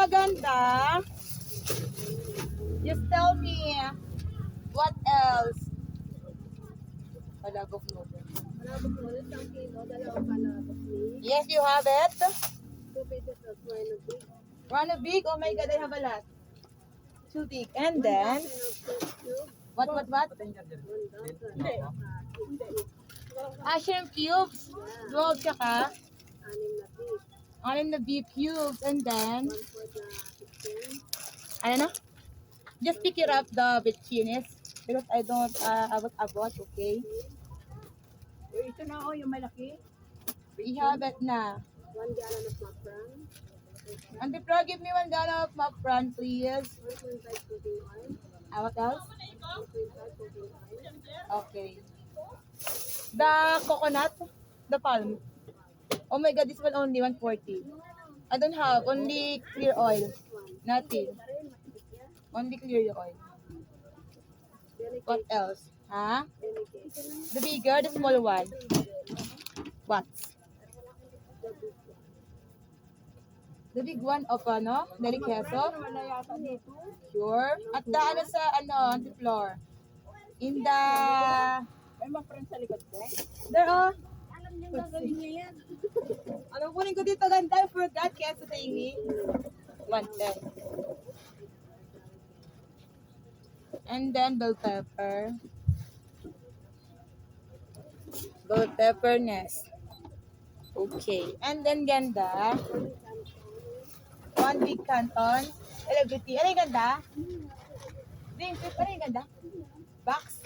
maganda, just tell me what else. Palabok noodles. Palabok mo, isang kilo, dalawang palabok ni. Yes, you have it. 2 pesos of Rhino Big. One a big. Oh my God, I have a lot. Too big. And then, what? Shrimp cubes. 12 tsaka. 6 na beef cubes. And then, I don't know. Just pick it up the bechinis because I don't abot, okay? Ito na ako, yung malaki. We have it na. 1 gallon of macron. And the plug, give me 1 gallon of macron, please. 1.5 cooking oil. What else? 1.5 cooking oil. Okay. The coconut, the palm. Oh my God, this one only 140. I don't have only clear oil. Nothing. Only clear oil. What else? Huh? The bigger, the small one. What? The big one of ano? Deli queso? Sure. At the ano sa ano, on the floor. In the... May macron sa likod ko. There oh. Alam niyo gagawin niya yan. Ano kunin ko dito ganda? I forgot queso thingy. 110. And then bell pepper. Bell pepper nest. Okay. And then ganda. 1 big canton. Celebrity. Ano yung ganda? Drink. Ano yung ganda? Box.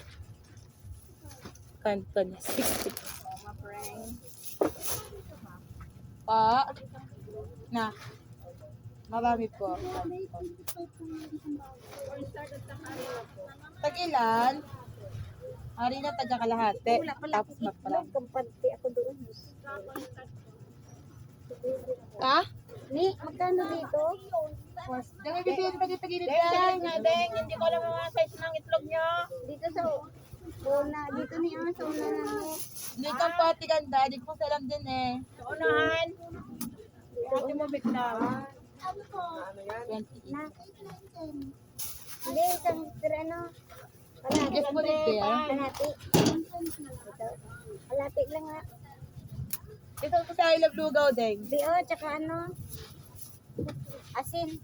Canton. 60. Pa. Na. Marami po. Tag-ilan? Harina taga-kalahati. Tapos magpala. Kampante ako doon. Ha? Ni, magkano dito? Deng, bibigyan pa dito gilid yan. Deng, hindi ko alam mga size ng itlog niya. Dito sa una, dito ni sa una na. Hindi kang pati ganda. Hindi ko alam din eh. Sa unahan. Dito mo bigla. 28. Na. Hindi, isang ano. Just put it there. Kalahati. Kalahati lang nga. Ito ko sa I Love Lugaw, Deng. Bio, tsaka ano. Asin.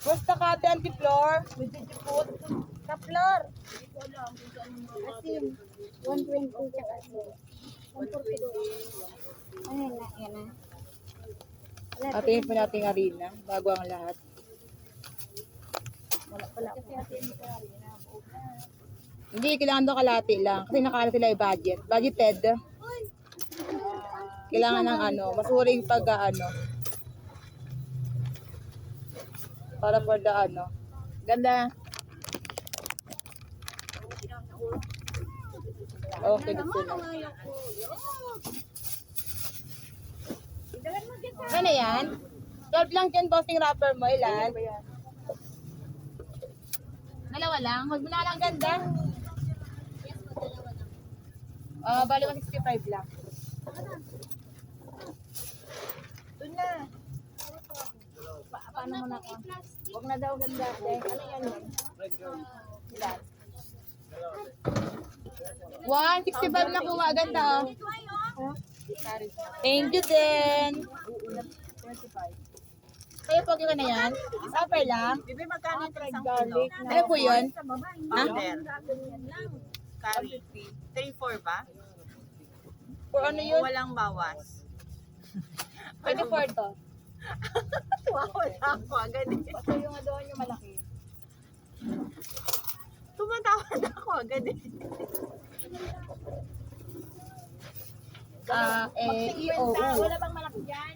Basta ka, anti-floor. With the food. Kaplor. Asin. 120 tsaka asin. 142. Ayun na, yan na. Patingin po natin yung harina bago ang lahat. Wala. Hindi, kailangan daw kalati lang. Kasi nakala sila yung budget. Budgeted. Kailangan ng ano, masuring pag ano. Para for the ano. Ganda. Okay, dito na. Ano yan? 12 lang dyan, bossing wrapper mo. Ilan? Dalawa lang? Huwag mo na lang ganda. Bali 165 lang. Doon na. Paano mo na ka? Huwag na daw ganda. Ano yan? Ilan? 165 na kuha. Ganda oh. Thank you din. Kaya po ka na yan? Supper lang? Bibi, magkano ito isang kilo? Ano po yun? Powder. Curry. 3-4 ba? For ano O yun? walang bawas? 24 to. Wala ako agad eh. Basta yung doon yung malaki. Tumatawad ako agad eh. EOO. Wala bang malaki dyan?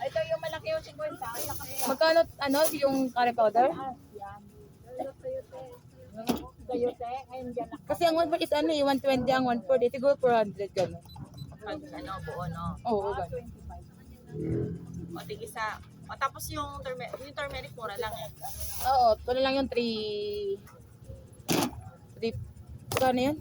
Ito yung malaki yung 50. Magkano, ano, yung curry powder? Gayote, ngayon dyan na. Kasi ang 140 is ano, yung 120 ang 140. Siguro 400 gano'n. Pag ano, buo no. Oo, gano'n. O tig-isa. O tapos yung turmeric mura lang eh. Oo, ito na lang yung 3... Ano yan?